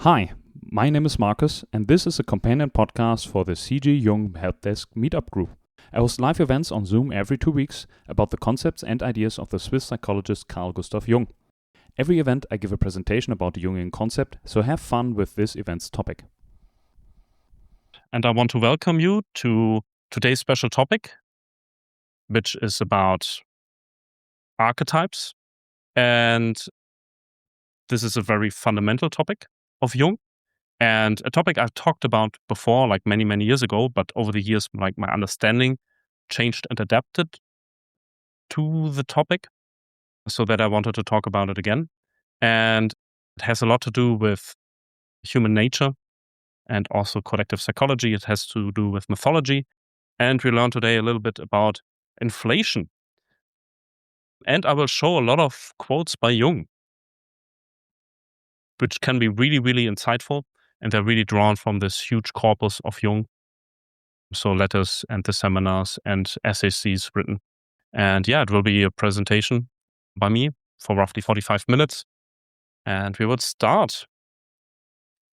Hi, my name is Marcus, and this is a companion podcast for the C.G. Jung Helpdesk meetup group. I host live events on Zoom every 2 weeks about the concepts and ideas of the Swiss psychologist Carl Gustav Jung. Every event I give a presentation about the Jungian concept, so have fun with this event's topic. And I want to welcome you to today's special topic, which is about archetypes. And this is a very fundamental topic of Jung, and a topic I've talked about before, like many, many years ago, but over the years, like my understanding changed and adapted to the topic so that I wanted to talk about it again. And it has a lot to do with human nature and also collective psychology. It has to do with mythology. And we learned today a little bit about inflation. And I will show a lot of quotes by Jung, which can be really, really insightful. And they're really drawn from this huge corpus of Jung. So letters and the seminars and essays he's written. And yeah, it will be a presentation by me for roughly 45 minutes. And we would start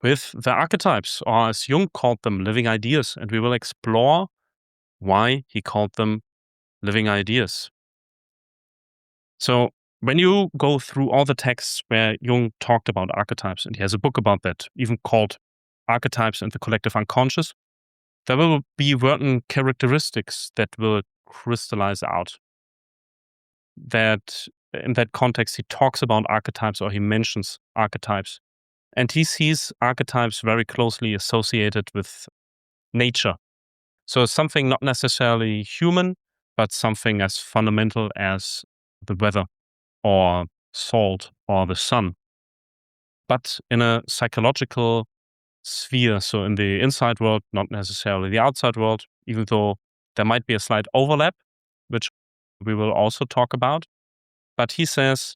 with the archetypes, or as Jung called them, living ideas. And we will explore why he called them living ideas. So when you go through all the texts where Jung talked about archetypes, and he has a book about that, even called Archetypes and the Collective Unconscious, there will be certain characteristics that will crystallize out. That in that context, he talks about archetypes, or he mentions archetypes. And he sees archetypes very closely associated with nature. So it's something not necessarily human, but something as fundamental as the weather or salt or the sun. But in a psychological sphere, so in the inside world, not necessarily the outside world, even though there might be a slight overlap, which we will also talk about. But he says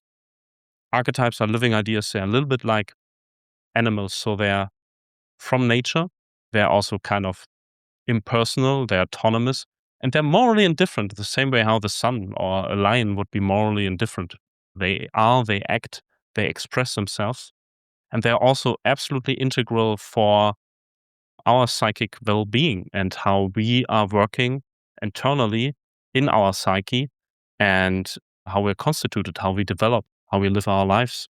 archetypes are living ideas. They're a little bit like animals. So they're from nature. They're also kind of impersonal. They're autonomous. And they're morally indifferent, the same way how the sun or a lion would be morally indifferent. They act, they express themselves. And they're also absolutely integral for our psychic well-being and how we are working internally in our psyche and how we're constituted, how we develop, how we live our lives.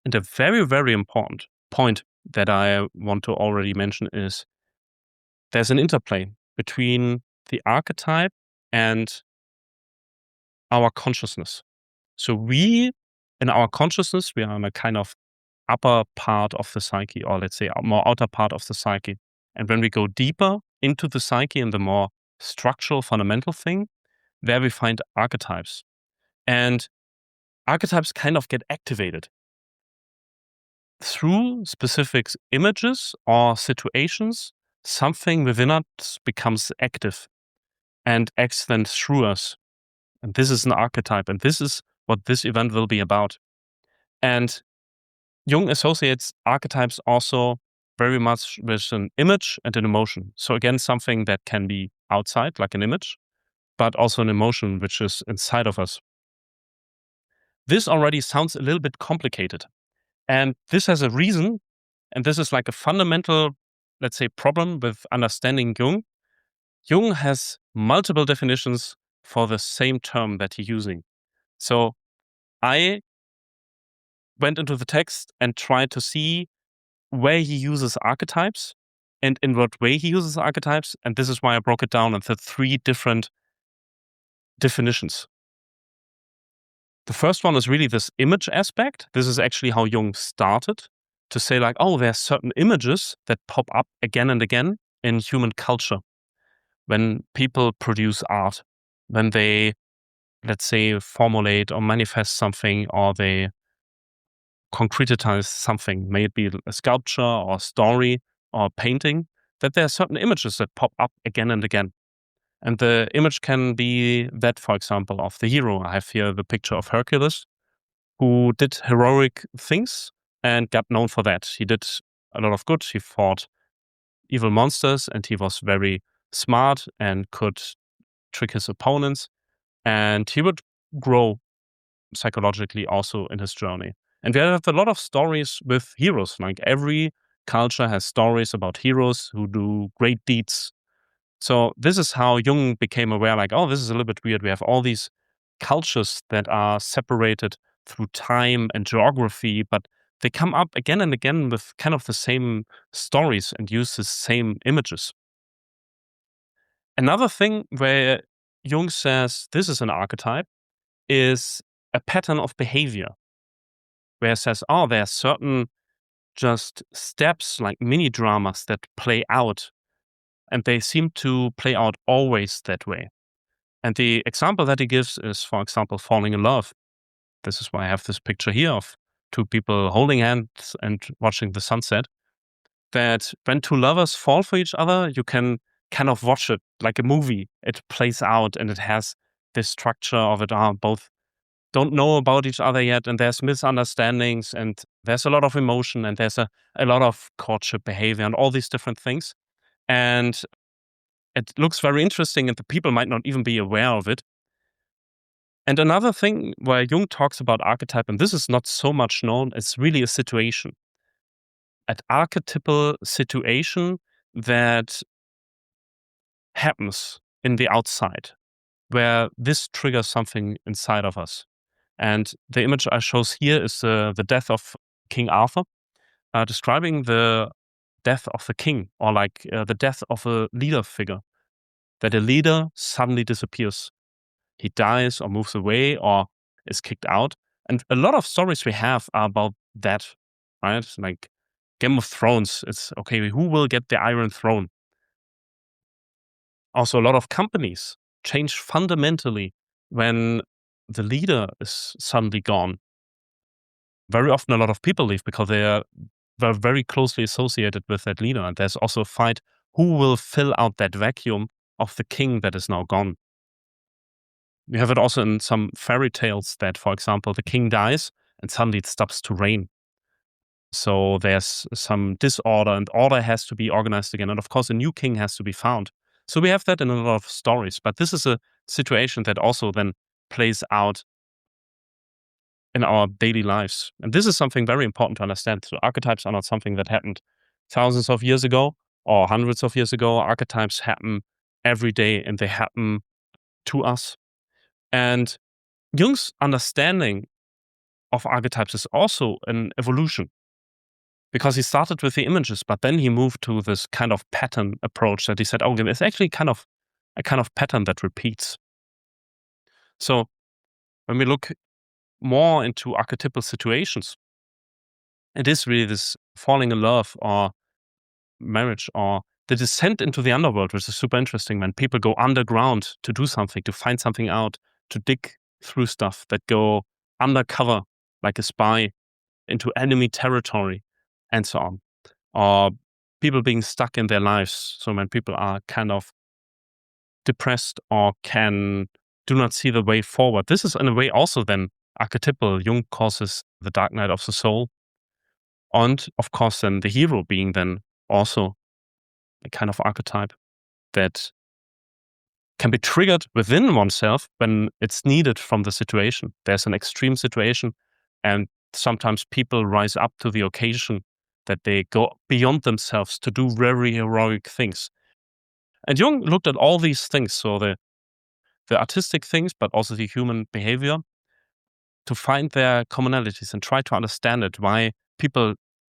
And a very, very important point that I want to already mention is there's an interplay between the archetype and our consciousness. So in our consciousness, we are in a kind of upper part of the psyche, or let's say a more outer part of the psyche. And when we go deeper into the psyche and the more structural, fundamental thing, there we find archetypes. And archetypes kind of get activated through specific images or situations. Something within us becomes active and acts then through us. And this is an archetype. And this is what this event will be about. And Jung associates archetypes also very much with an image and an emotion. So again, something that can be outside, like an image, but also an emotion which is inside of us. This already sounds a little bit complicated. And this has a reason, and this is like a fundamental, let's say, problem with understanding Jung. Jung has multiple definitions for the same term that he's using. So I went into the text and tried to see where he uses archetypes and in what way he uses archetypes. And this is why I broke it down into 3 different definitions. The first one is really this image aspect. This is actually how Jung started to say like, oh, there's certain images that pop up again and again in human culture. When people produce art, when they, let's say, formulate or manifest something, or they concretize something, may it be a sculpture or a story or a painting, that there are certain images that pop up again and again. And the image can be that, for example, of the hero. I have here the picture of Hercules, who did heroic things and got known for that. He did a lot of good. He fought evil monsters, and he was very smart and could trick his opponents. And he would grow psychologically also in his journey. And we have a lot of stories with heroes. Like every culture has stories about heroes who do great deeds. So this is how Jung became aware, like, oh, this is a little bit weird. We have all these cultures that are separated through time and geography, but they come up again and again with kind of the same stories and use the same images. Another thing where Jung says this is an archetype is a pattern of behavior, where it says, oh, there are certain just steps, like mini dramas that play out, and they seem to play out always that way. And the example that he gives is, for example, falling in love. This is why I have this picture here of two people holding hands and watching the sunset. That when two lovers fall for each other, you can kind of watch it like a movie. It plays out and it has this structure of it. Both don't know about each other yet, and there's misunderstandings, and there's a lot of emotion, and there's a lot of courtship behavior, and all these different things. And it looks very interesting, and the people might not even be aware of it. And another thing where Jung talks about archetype, and this is not so much known, it's really a situation. An archetypal situation that happens in the outside, where this triggers something inside of us. And the image I shows here is the death of King Arthur, describing the death of the king, or like the death of a leader figure, that a leader suddenly disappears. He dies or moves away or is kicked out. And a lot of stories we have are about that, right? Like Game of Thrones, it's okay, who will get the Iron Throne? Also, a lot of companies change fundamentally when the leader is suddenly gone. Very often, a lot of people leave because they're very closely associated with that leader. And there's also a fight who will fill out that vacuum of the king that is now gone. You have it also in some fairy tales that, for example, the king dies and suddenly it stops to rain. So there's some disorder and order has to be organized again. And of course, a new king has to be found. So we have that in a lot of stories. But this is a situation that also then plays out in our daily lives. And this is something very important to understand. So archetypes are not something that happened thousands of years ago or hundreds of years ago. Archetypes happen every day and they happen to us. And Jung's understanding of archetypes is also an evolution, because he started with the images, but then he moved to this kind of pattern approach that he said, oh, it's actually a kind of pattern that repeats. So when we look more into archetypal situations, it is really this falling in love or marriage or the descent into the underworld, which is super interesting when people go underground to do something, to find something out, to dig through stuff, that go undercover like a spy into enemy territory and so on. Or people being stuck in their lives. So when people are kind of depressed or do not see the way forward. This is in a way also then archetypal. Jung calls this the dark night of the soul. And of course then the hero being then also a kind of archetype that can be triggered within oneself when it's needed from the situation. There's an extreme situation and sometimes people rise up to the occasion, that they go beyond themselves to do very heroic things. And Jung looked at all these things, so the artistic things, but also the human behavior, to find their commonalities and try to understand it, why people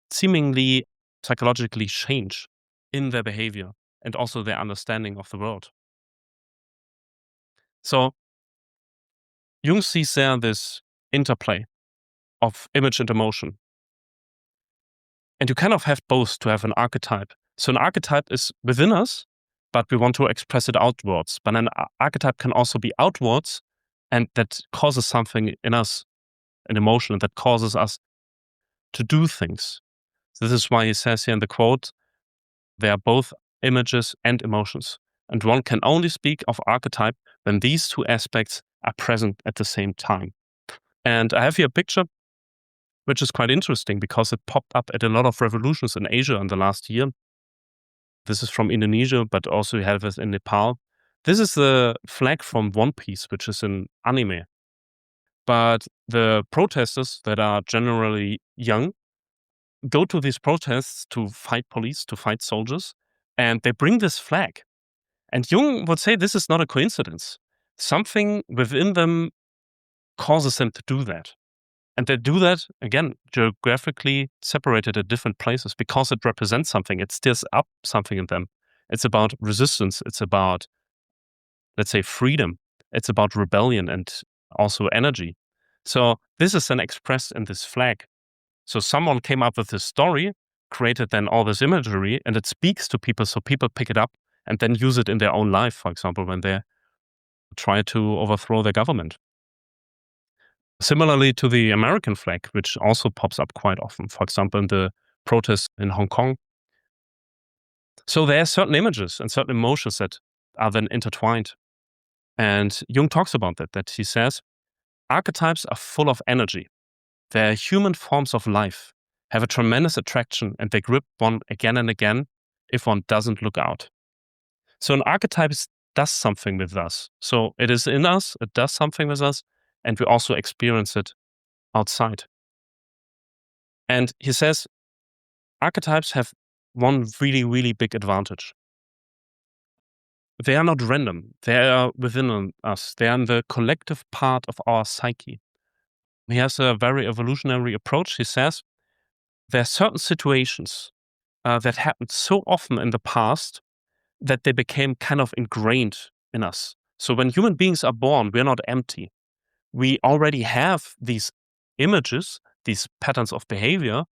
seemingly psychologically change in their behavior and also their understanding of the world. So Jung sees there this interplay of image and emotion. And you kind of have both to have an archetype. So an archetype is within us, but we want to express it outwards. But an archetype can also be outwards, and that causes something in us, an emotion that causes us to do things. So this is why he says here in the quote, they are both images and emotions. And one can only speak of archetype when these two aspects are present at the same time. And I have here a picture which is quite interesting because it popped up at a lot of revolutions in Asia in the last year. This is from Indonesia, but also you have it in Nepal. This is the flag from One Piece, which is an anime. But the protesters that are generally young go to these protests to fight police, to fight soldiers, and they bring this flag. And Jung would say this is not a coincidence. Something within them causes them to do that. And they do that, again, geographically separated at different places because it represents something. It stirs up something in them. It's about resistance. It's about, let's say, freedom. It's about rebellion and also energy. So this is then expressed in this flag. So someone came up with this story, created then all this imagery, and it speaks to people. So people pick it up and then use it in their own life, for example, when they try to overthrow their government. Similarly to the American flag, which also pops up quite often, for example, in the protests in Hong Kong. So there are certain images and certain emotions that are then intertwined. And Jung talks about that he says, archetypes are full of energy. They're human forms of life, have a tremendous attraction, and they grip one again and again if one doesn't look out. So an archetype does something with us. So it is in us, it does something with us, and we also experience it outside. And he says, archetypes have one really, really big advantage. They are not random. They are within us. They are in the collective part of our psyche. He has a very evolutionary approach. He says, there are certain situations that happened so often in the past that they became kind of ingrained in us. So when human beings are born, we're not empty. We already have these images, these patterns of behavior,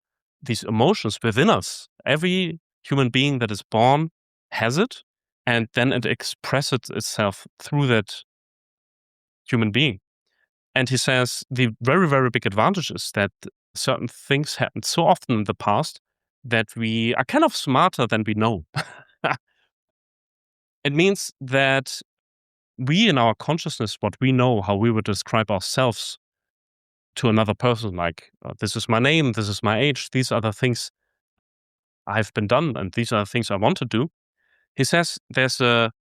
these emotions within us. Every human being that is born has it, and then it expresses itself through that human being. And he says the very, very big advantage is that certain things happened so often in the past that we are kind of smarter than we know. It means that we in our consciousness, what we know, how we would describe ourselves to another person, like, this is my name, this is my age, these are the things I've been done, and these are the things I want to do. He says there's a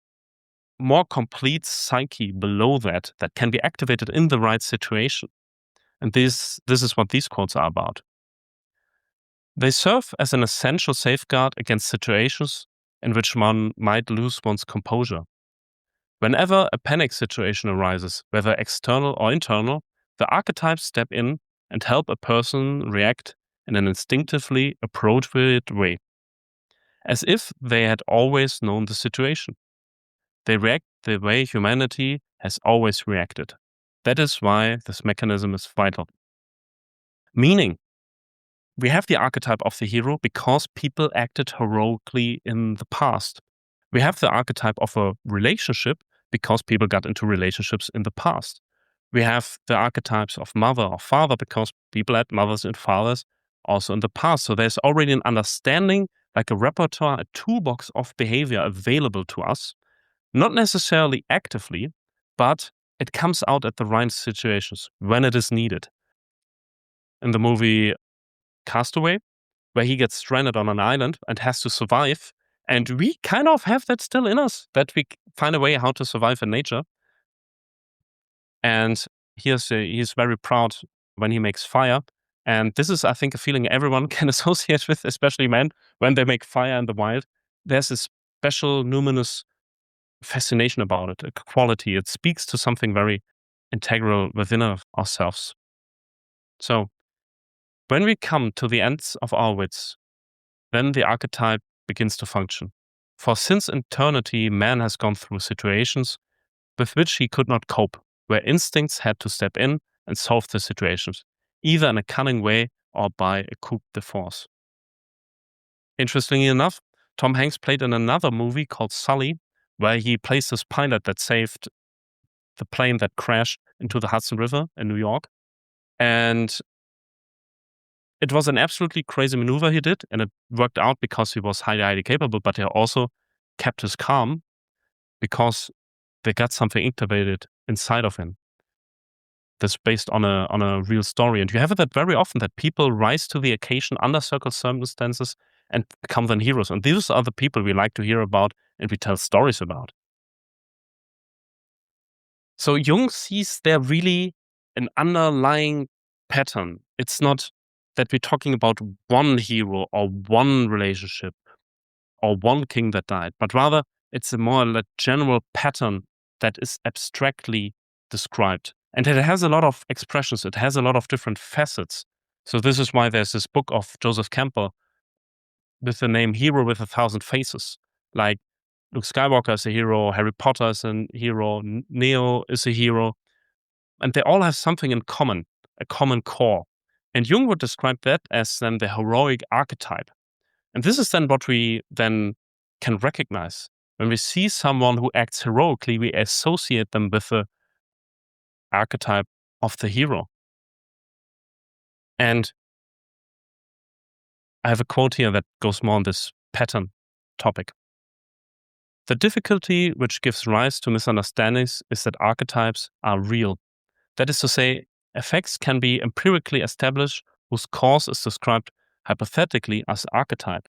more complete psyche below that can be activated in the right situation. And this is what these quotes are about. They serve as an essential safeguard against situations in which one might lose one's composure. Whenever a panic situation arises, whether external or internal, the archetypes step in and help a person react in an instinctively appropriate way, as if they had always known the situation. They react the way humanity has always reacted. That is why this mechanism is vital. Meaning, we have the archetype of the hero because people acted heroically in the past. We have the archetype of a relationship because people got into relationships in the past. We have the archetypes of mother or father because people had mothers and fathers also in the past. So there's already an understanding, like a repertoire, a toolbox of behavior available to us, not necessarily actively, but it comes out at the right situations when it is needed. In the movie Castaway, where he gets stranded on an island and has to survive, and we kind of have that still in us, that we find a way how to survive in nature. And he's very proud when he makes fire. And this is, I think, a feeling everyone can associate with, especially men, when they make fire in the wild. There's a special numinous fascination about it, a quality. It speaks to something very integral within ourselves. So when we come to the ends of our wits, then the archetype begins to function. For since eternity, man has gone through situations with which he could not cope, where instincts had to step in and solve the situations, either in a cunning way or by a coup de force. Interestingly enough, Tom Hanks played in another movie called Sully, where he plays this pilot that saved the plane that crashed into the Hudson River in New York. And it was an absolutely crazy maneuver he did, and it worked out because he was highly, highly capable, but he also kept his calm because they got something activated inside of him that's based on a real story. And you have that very often, that people rise to the occasion under circumstances and become then heroes. And these are the people we like to hear about and we tell stories about. So Jung sees there really an underlying pattern. It's not that we're talking about one hero or one relationship or one king that died, but rather it's a more like general pattern that is abstractly described. And it has a lot of expressions. It has a lot of different facets. So this is why there's this book of Joseph Campbell with the name Hero with a Thousand Faces. Like Luke Skywalker is a hero, Harry Potter is a hero, Neo is a hero. And they all have something in common, a common core. And Jung would describe that as then the heroic archetype. And this is then what we then can recognize. When we see someone who acts heroically, we associate them with the archetype of the hero. And I have a quote here that goes more on this pattern topic. The difficulty which gives rise to misunderstandings is that archetypes are real. That is to say, effects can be empirically established whose cause is described hypothetically as archetype.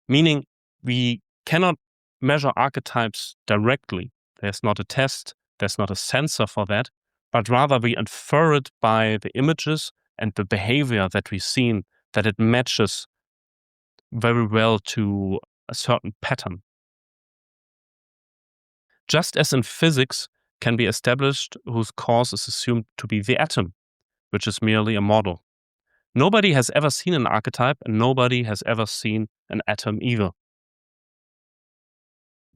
Meaning, we cannot measure archetypes directly. There's not a test, there's not a sensor for that, but rather we infer it by the images and the behavior that we've seen, that it matches very well to a certain pattern. Just as in physics can be established whose cause is assumed to be the atom, which is merely a model. Nobody has ever seen an archetype, and nobody has ever seen an atom either.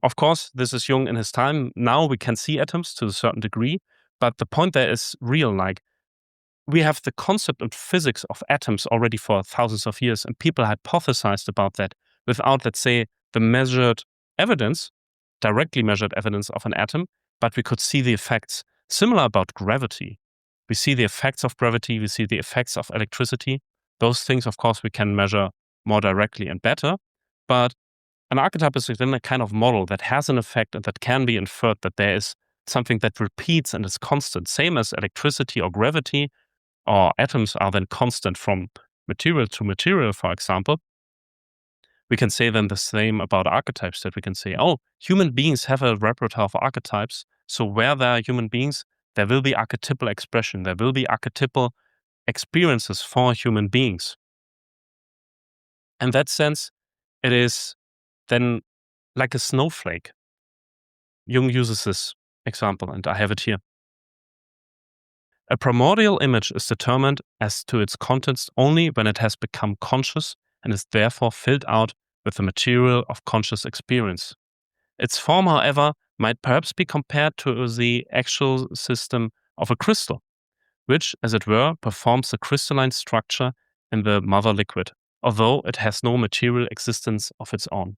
Of course, this is Jung in his time. Now we can see atoms to a certain degree, but the point there is real. Like, we have the concept of physics of atoms already for thousands of years, and people hypothesized about that without, let's say, the measured evidence, directly measured evidence of an atom, but we could see the effects. Similar about gravity. We see the effects of gravity, we see the effects of electricity. Those things, of course, we can measure more directly and better, but an archetype is then a kind of model that has an effect and that can be inferred that there is something that repeats and is constant, same as electricity or gravity, or atoms are then constant from material to material, for example. We can say then the same about archetypes, that we can say, oh, human beings have a repertoire of archetypes. So where there are human beings, there will be archetypal expression. There will be archetypal experiences for human beings. In that sense, it is then like a snowflake. Jung uses this example, and I have it here. A primordial image is determined as to its contents only when it has become conscious and is therefore filled out with the material of conscious experience. Its form, however, might perhaps be compared to the actual system of a crystal, which, as it were, performs the crystalline structure in the mother liquid, although it has no material existence of its own.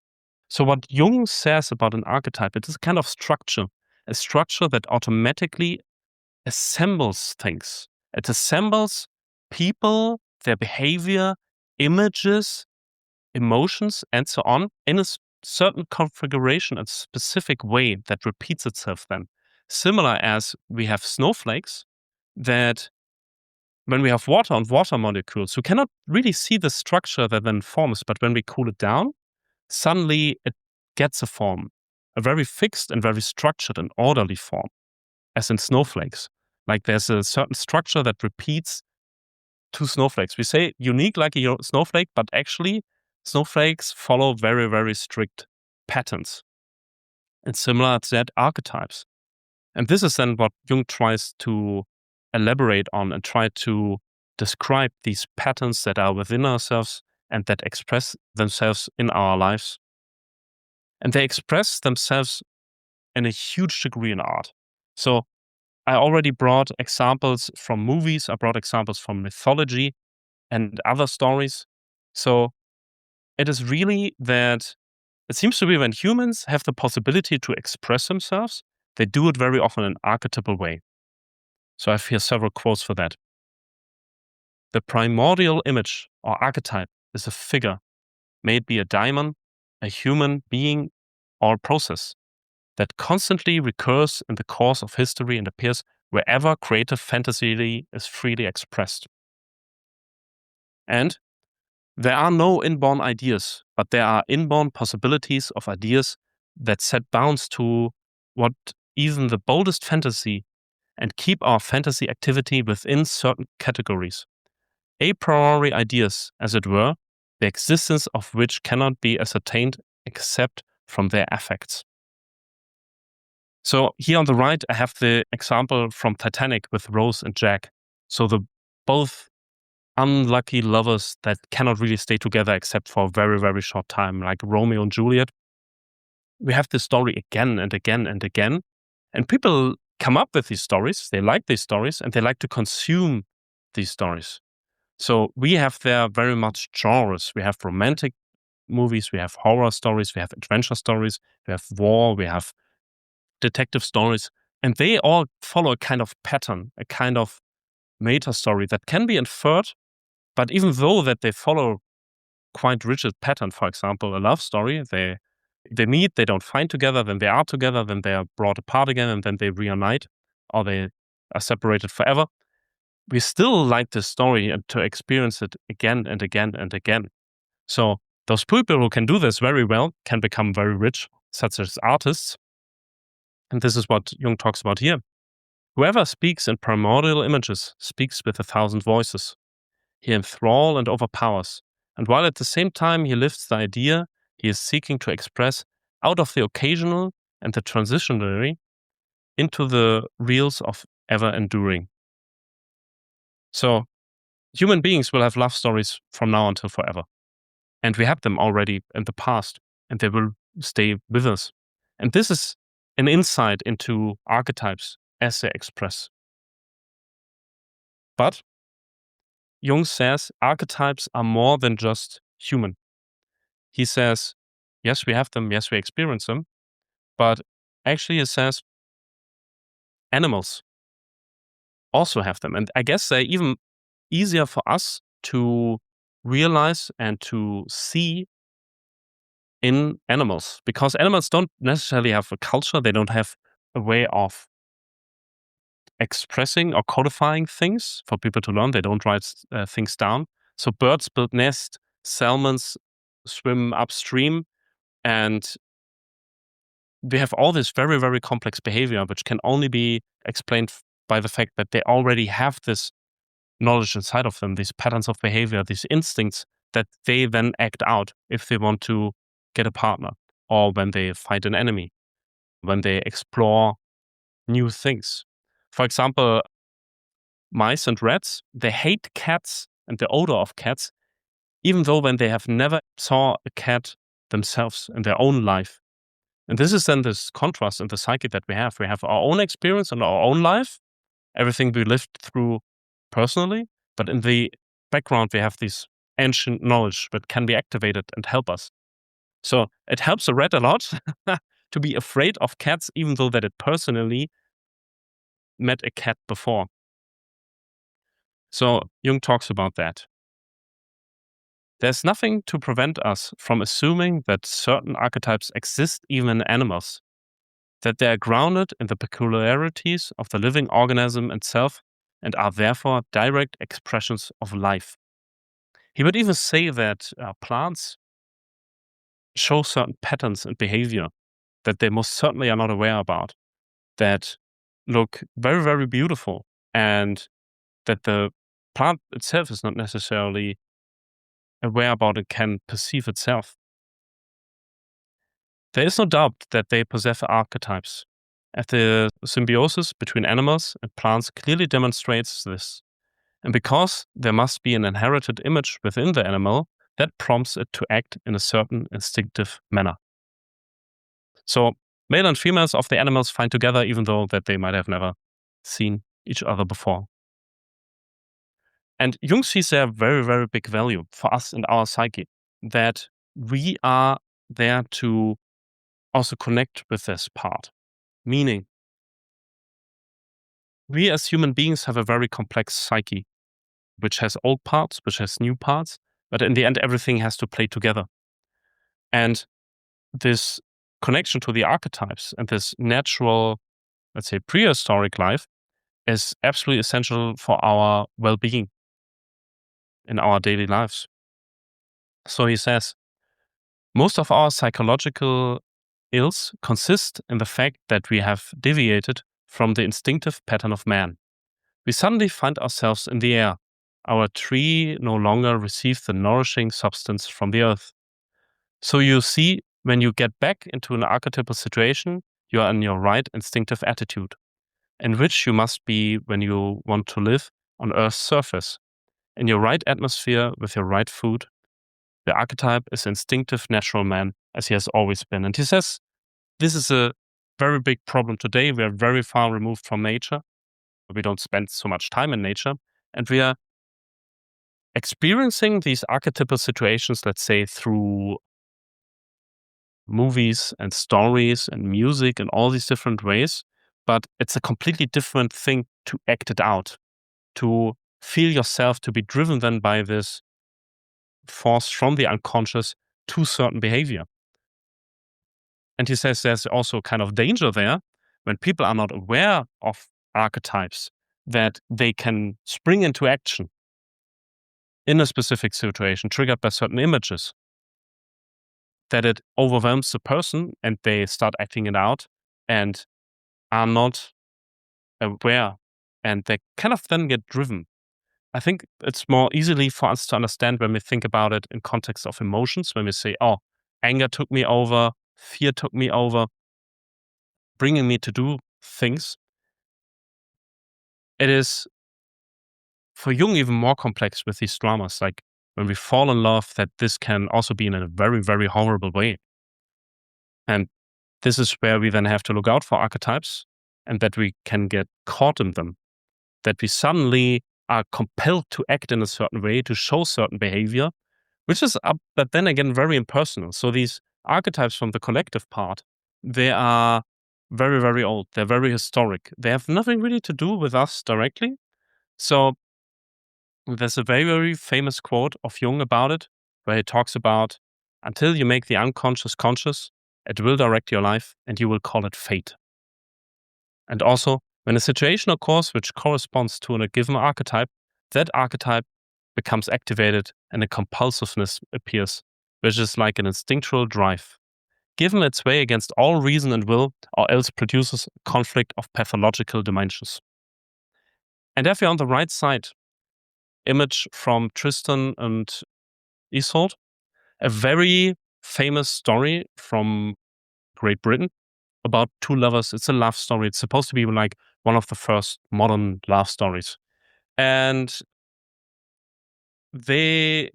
So what Jung says about an archetype, it is a kind of structure, a structure that automatically assembles things. It assembles people, their behavior, images, emotions, and so on in a certain configuration, a specific way that repeats itself then. Similar as we have snowflakes that when we have water and water molecules, you cannot really see the structure that then forms, but when we cool it down, suddenly it gets a form, a very fixed and very structured and orderly form, as in snowflakes. Like there's a certain structure that repeats two snowflakes. We say unique like a snowflake, but actually snowflakes follow very, very strict patterns. And similar to that, archetypes. And this is then what Jung tries to elaborate on and try to describe these patterns that are within ourselves and that express themselves in our lives. And they express themselves in a huge degree in art. So I already brought examples from movies, I brought examples from mythology and other stories. So it is really that it seems to be when humans have the possibility to express themselves, they do it very often in an archetypal way. So I have here several quotes for that. The primordial image or archetype is a figure, may it be a daimon, a human being, or a process that constantly recurs in the course of history and appears wherever creative fantasy is freely expressed. And there are no inborn ideas, but there are inborn possibilities of ideas that set bounds to what even the boldest fantasy and keep our fantasy activity within certain categories. A priori ideas, as it were, the existence of which cannot be ascertained except from their effects. So here on the right, I have the example from Titanic with Rose and Jack. So the both unlucky lovers that cannot really stay together except for a very, very short time, like Romeo and Juliet. We have this story again and again and again. And people come up with these stories, they like these stories, and they like to consume these stories. So we have there very much genres. We have romantic movies, we have horror stories, we have adventure stories, we have war, we have detective stories, and they all follow a kind of pattern, a kind of meta story that can be inferred. But even though that they follow quite rigid pattern, for example, a love story, they meet, they don't find together, then they are together, then they are brought apart again, and then they reunite, or they are separated forever. We still like this story and to experience it again and again and again. So those people who can do this very well can become very rich, such as artists. And this is what Jung talks about here. Whoever speaks in primordial images speaks with 1,000 voices. He enthralls and overpowers, and while at the same time he lifts the idea he is seeking to express out of the occasional and the transitionary into the reals of ever enduring. So human beings will have love stories from now until forever. And we had them already in the past, and they will stay with us. And this is an insight into archetypes as they express. But Jung says archetypes are more than just human. He says, yes, we have them, yes, we experience them, but actually he says animals also have them. And I guess they're even easier for us to realize and to see in animals, because animals don't necessarily have a culture. They don't have a way of expressing or codifying things for people to learn. They don't write things down. So birds build nests, salmons swim upstream, and we have all this very, very complex behavior, which can only be explained by the fact that they already have this knowledge inside of them, these patterns of behavior, these instincts that they then act out if they want to get a partner, or when they fight an enemy, when they explore new things. For example, mice and rats, they hate cats and the odor of cats, even though when they have never saw a cat themselves in their own life. And this is then this contrast in the psyche that we have. We have our own experience and our own life, everything we lived through personally, but in the background, we have this ancient knowledge that can be activated and help us. So it helps a rat a lot to be afraid of cats, even though that it personally met a cat before. So Jung talks about that. There's nothing to prevent us from assuming that certain archetypes exist even in animals, that they are grounded in the peculiarities of the living organism itself and are therefore direct expressions of life. He would even say that plants show certain patterns in behavior that they most certainly are not aware about, that look very, very beautiful, and that the plant itself is not necessarily aware about and can perceive itself. There is no doubt that they possess archetypes. And the symbiosis between animals and plants clearly demonstrates this. And because there must be an inherited image within the animal, that prompts it to act in a certain instinctive manner. So male and females of the animals find together even though that they might have never seen each other before. And Jung sees a very, very big value for us and our psyche, that we are there to also connect with this part. Meaning, we as human beings have a very complex psyche, which has old parts, which has new parts, but in the end, everything has to play together. And this connection to the archetypes and this natural, let's say, prehistoric life is absolutely essential for our well-being in our daily lives. So he says, most of our psychological ills consist in the fact that we have deviated from the instinctive pattern of man. We suddenly find ourselves in the air. Our tree no longer receives the nourishing substance from the earth. So you see, when you get back into an archetypal situation, you are in your right instinctive attitude, in which you must be when you want to live on Earth's surface, in your right atmosphere with your right food. The archetype is instinctive natural man, as he has always been. And he says, this is a very big problem today. We are very far removed from nature. We don't spend so much time in nature. And we are experiencing these archetypal situations, let's say, through movies and stories and music and all these different ways. But it's a completely different thing to act it out, to feel yourself, to be driven then by this force from the unconscious to certain behavior. And he says there's also kind of danger there when people are not aware of archetypes, that they can spring into action in a specific situation triggered by certain images, that it overwhelms the person and they start acting it out and are not aware, and they kind of then get driven. I think it's more easily for us to understand when we think about it in context of emotions, when we say, oh, anger took me over, fear took me over, bringing me to do things. It is for Jung even more complex with these dramas, like when we fall in love, that this can also be in a very, very horrible way. And this is where we then have to look out for archetypes, and that we can get caught in them, that we suddenly are compelled to act in a certain way, to show certain behavior, which is, but then again, very impersonal. So these archetypes from the collective part, they are very, very old. They're very historic. They have nothing really to do with us directly. So there's a very, very famous quote of Jung about it, where he talks about, until you make the unconscious conscious, it will direct your life and you will call it fate. And also, when a situation occurs which corresponds to a given archetype, that archetype becomes activated and a compulsiveness appears, which is like an instinctual drive, given its way against all reason and will, or else produces a conflict of pathological dimensions. And if you're on the right side, image from Tristan and Isolde, a very famous story from Great Britain about two lovers. It's a love story. It's supposed to be like one of the first modern love stories. And they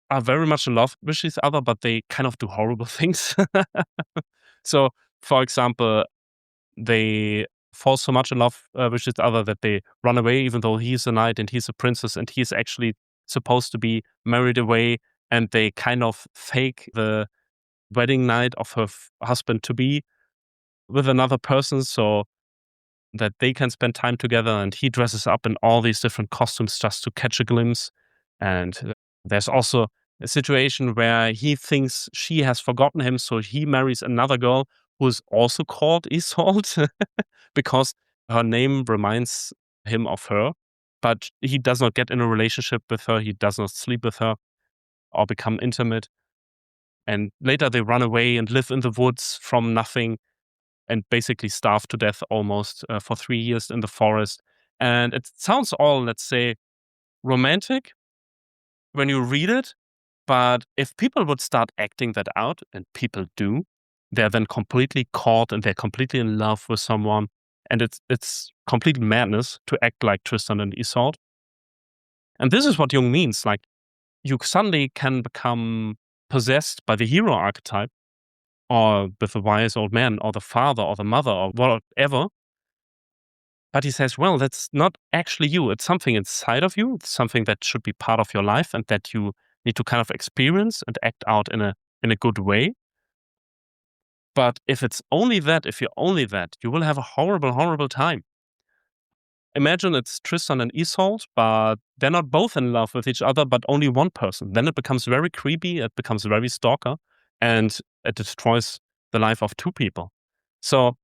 are very much in love with each other, but they kind of do horrible things. So, for example, they fall so much in love with each other that they run away, even though he's a knight and he's a princess and he's actually supposed to be married away. And they kind of fake the wedding night of her husband to be with another person so that they can spend time together. And he dresses up in all these different costumes just to catch a glimpse. And there's also a situation where he thinks she has forgotten him, so he marries another girl who is also called Isolde because her name reminds him of her. But he does not get in a relationship with her. He does not sleep with her or become intimate. And later they run away and live in the woods from nothing and basically starve to death almost for 3 years in the forest. And it sounds all, let's say, romantic when you read it. But if people would start acting that out, and people do, they're then completely caught and they're completely in love with someone. And it's complete madness to act like Tristan and Isolde. And this is what Jung means. Like, you suddenly can become possessed by the hero archetype, or with the wise old man, or the father, or the mother, or whatever. But he says, well, that's not actually you. It's something inside of you. It's something that should be part of your life and that you need to kind of experience and act out in a good way. But if it's only that, if you're only that, you will have a horrible, horrible time. Imagine it's Tristan and Isolde, but they're not both in love with each other, but only one person. Then it becomes very creepy. It becomes very stalker, and it destroys the life of two people. So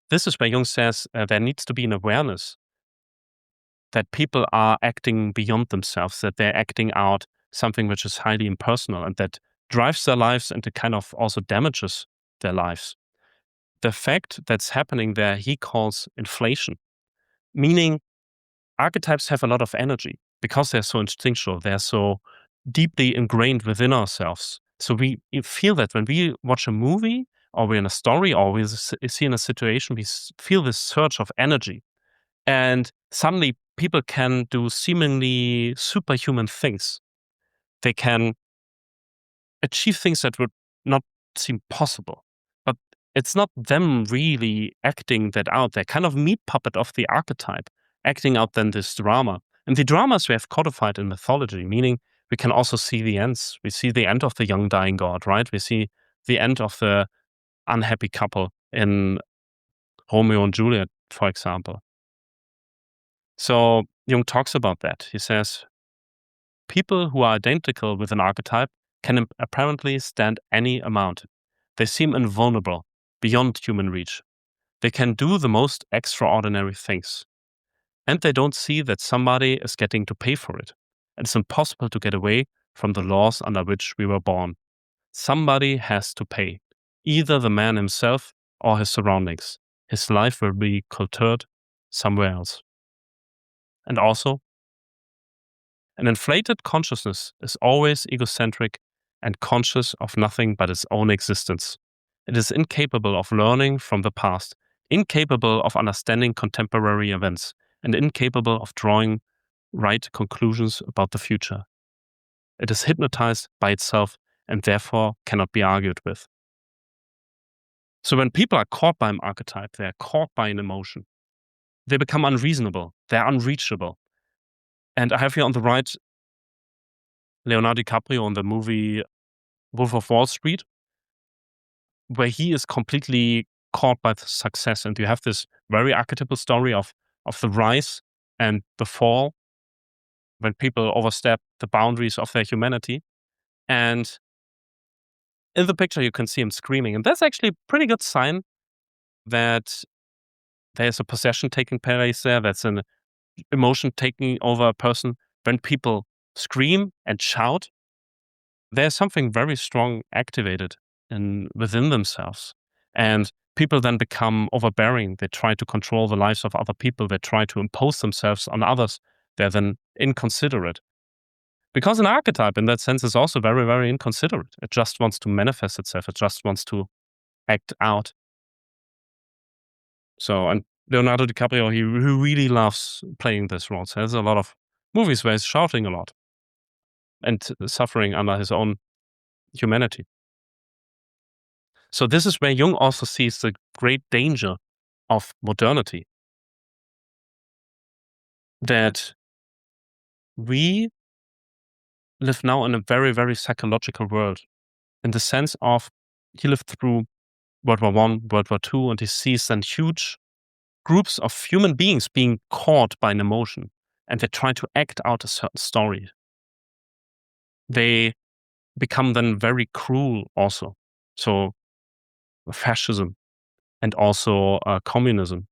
this is where Jung says there needs to be an awareness that people are acting beyond themselves, that they're acting out something which is highly impersonal and that drives their lives and it kind of also damages their lives. the effect that's happening there he calls inflation, meaning archetypes have a lot of energy because they're so instinctual, they're so deeply ingrained within ourselves. So we feel that when we watch a movie or we're in a story or we see in a situation, we feel this surge of energy. And suddenly people can do seemingly superhuman things. They can achieve things that would not seem possible. But it's not them really acting that out. They're kind of meat puppet of the archetype, acting out then this drama. And the dramas we have codified in mythology, meaning we can also see the ends. We see the end of the young dying god, right? We see the end of the unhappy couple in Romeo and Juliet, for example. So Jung talks about that. He says, people who are identical with an archetype can apparently stand any amount. They seem invulnerable, beyond human reach. They can do the most extraordinary things. And they don't see that somebody is getting to pay for it. And it's impossible to get away from the laws under which we were born. Somebody has to pay, either the man himself or his surroundings. His life will be cultured somewhere else. And also, an inflated consciousness is always egocentric and conscious of nothing but its own existence. It is incapable of learning from the past, incapable of understanding contemporary events, and incapable of drawing right conclusions about the future. It is hypnotized by itself and therefore cannot be argued with. So when people are caught by an archetype, they are caught by an emotion. They become unreasonable, they're unreachable. And I have here on the right Leonardo DiCaprio in the movie Wolf of Wall Street, where he is completely caught by the success. And you have this very archetypal story of the rise and the fall when people overstep the boundaries of their humanity. And in the picture, you can see him screaming. And that's actually a pretty good sign that there's a possession taking place there. That's an emotion taking over a person. When people scream and shout, there's something very strong activated within themselves. And people then become overbearing. They try to control the lives of other people. They try to impose themselves on others. They're then inconsiderate. Because an archetype, in that sense, is also very, very inconsiderate. It just wants to manifest itself. It just wants to act out. So, and Leonardo DiCaprio, he really loves playing this role. So there's a lot of movies where he's shouting a lot and suffering under his own humanity. So this is where Jung also sees the great danger of modernity. That we live now in a very, very psychological world, in the sense of he lived through World War I, World War II, and he sees then huge groups of human beings being caught by an emotion, and they try to act out a certain story. They become then very cruel also. So fascism and also communism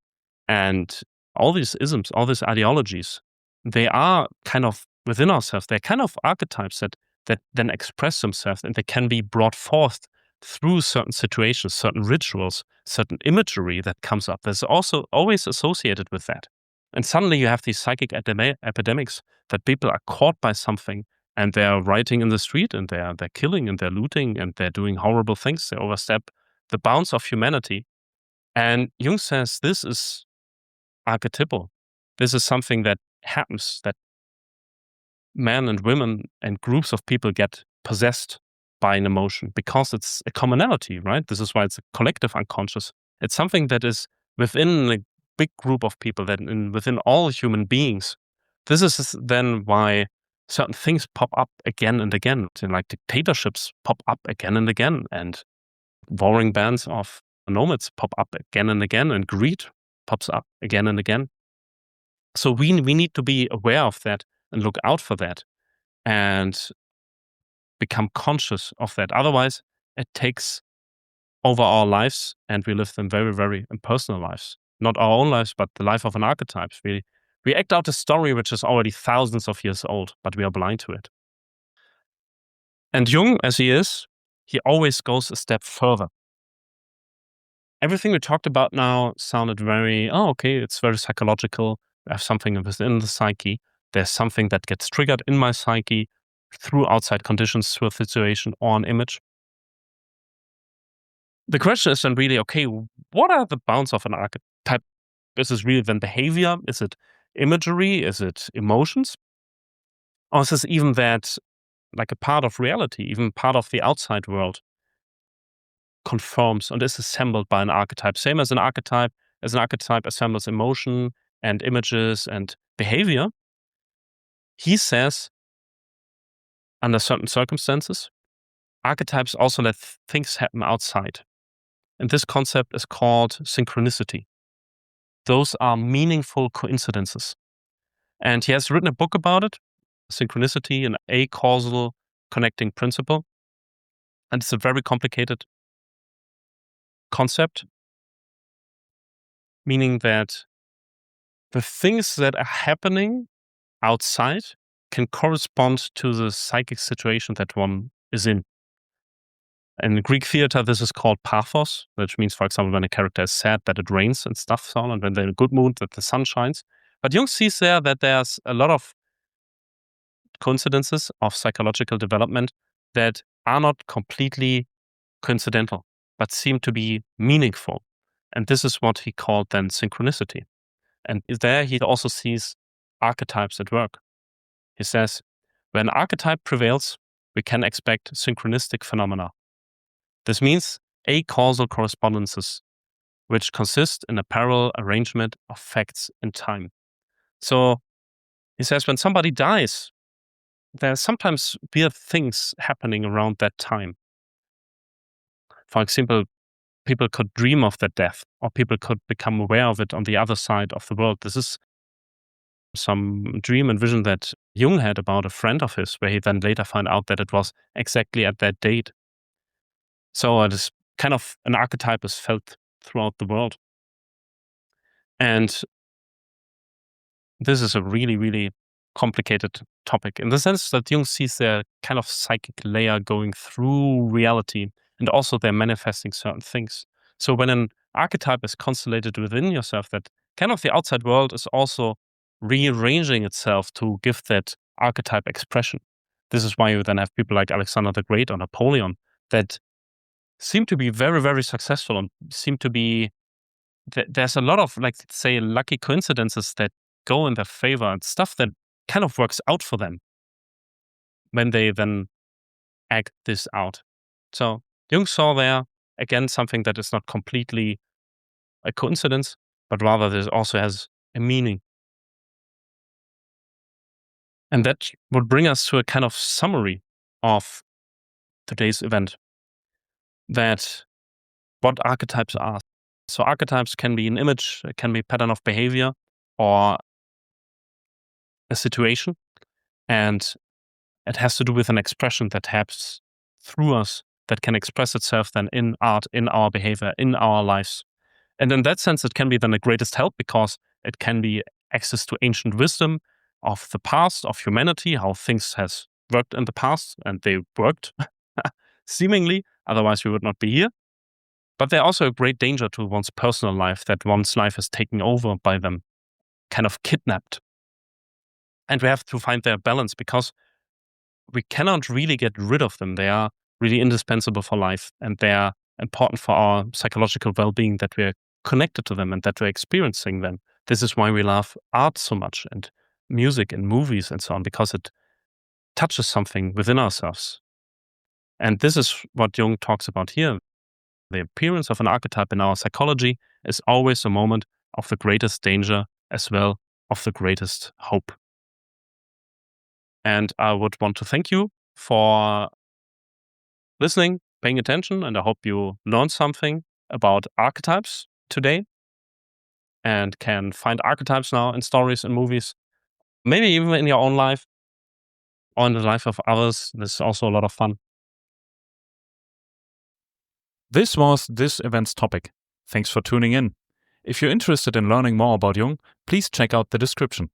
and all these isms, all these ideologies, they are kind of within ourselves. They're kind of archetypes that then express themselves, and they can be brought forth through certain situations, certain rituals, certain imagery that comes up. There's also always associated with that. And suddenly you have these psychic epidemics that people are caught by something, and they're rioting in the street, and they're killing, and they're looting, and they're doing horrible things. They overstep the bounds of humanity. And Jung says this is archetypal. This is something that happens, that men and women and groups of people get possessed by an emotion because it's a commonality, right? This is why it's a collective unconscious. It's something that is within a big group of people, that within all human beings. This is then why certain things pop up again and again, like dictatorships pop up again and again, and warring bands of nomads pop up again and again, and greed pops up again and again. So we need to be aware of that and look out for that and become conscious of that. Otherwise, it takes over our lives, and we live them very, very impersonal lives. Not our own lives, but the life of an archetype. We act out a story which is already thousands of years old, but we are blind to it. And Jung, as he is, he always goes a step further. everything we talked about now sounded very, it's very psychological. I have something within the psyche. There's something that gets triggered in my psyche through outside conditions, through a situation or an image. The question is then really, what are the bounds of an archetype? Is this really then behavior? Is it imagery? Is it emotions? Or is this even that, like a part of reality, even part of the outside world, conforms and is assembled by an archetype? Same as an archetype assembles emotion and images and behavior. He says, under certain circumstances, archetypes also let things happen outside. And this concept is called synchronicity. Those are meaningful coincidences. And he has written a book about it, Synchronicity, an acausal connecting principle. And it's a very complicated concept, meaning that the things that are happening outside can correspond to the psychic situation that one is in. In Greek theater, this is called pathos, which means, for example, when a character is sad, that it rains and stuff, so on, and when they're in a good mood, that the sun shines. But Jung sees there that there's a lot of coincidences of psychological development that are not completely coincidental, but seem to be meaningful. And this is what he called then synchronicity. And there he also sees archetypes at work. He says, when archetype prevails, we can expect synchronistic phenomena. This means acausal correspondences, which consist in a parallel arrangement of facts in time. So he says, when somebody dies, there's sometimes weird things happening around that time. For example, people could dream of their death, or people could become aware of it on the other side of the world. This is some dream and vision that Jung had about a friend of his, where he then later found out that it was exactly at that date. So it is kind of an archetype is felt throughout the world. And this is a really, really complicated topic in the sense that Jung sees their kind of psychic layer going through reality, and also they're manifesting certain things. So when an archetype is constellated within yourself, that kind of the outside world is also rearranging itself to give that archetype expression. This is why you then have people like Alexander the Great or Napoleon that seem to be very, very successful and seem to be, there's a lot of, like, say, lucky coincidences that go in their favor and stuff that kind of works out for them when they then act this out. So Jung saw there, again, something that is not completely a coincidence, but rather this also has a meaning. And that would bring us to a kind of summary of today's event, that what archetypes are. So archetypes can be an image, it can be a pattern of behavior, or a situation. And it has to do with an expression that happens through us, that can express itself then in art, in our behavior, in our lives. And in that sense, it can be then the greatest help, because it can be access to ancient wisdom of the past, of humanity, how things has worked in the past, and they worked seemingly, otherwise we would not be here. But they're also a great danger to one's personal life, that one's life is taken over by them, kind of kidnapped. And we have to find their balance, because we cannot really get rid of them. They are really indispensable for life, and they are important for our psychological well-being, that we're connected to them and that we're experiencing them. This is why we love art so much, and music and movies and so on, because it touches something within ourselves. And this is what Jung talks about here. The appearance of an archetype in our psychology is always a moment of the greatest danger, as well of the greatest hope. And I would want to thank you for listening, paying attention, and I hope you learned something about archetypes today and can find archetypes now in stories and movies, maybe even in your own life or in the life of others. This is also a lot of fun. This was this event's topic. Thanks for tuning in. If you're interested in learning more about Jung, please check out the description.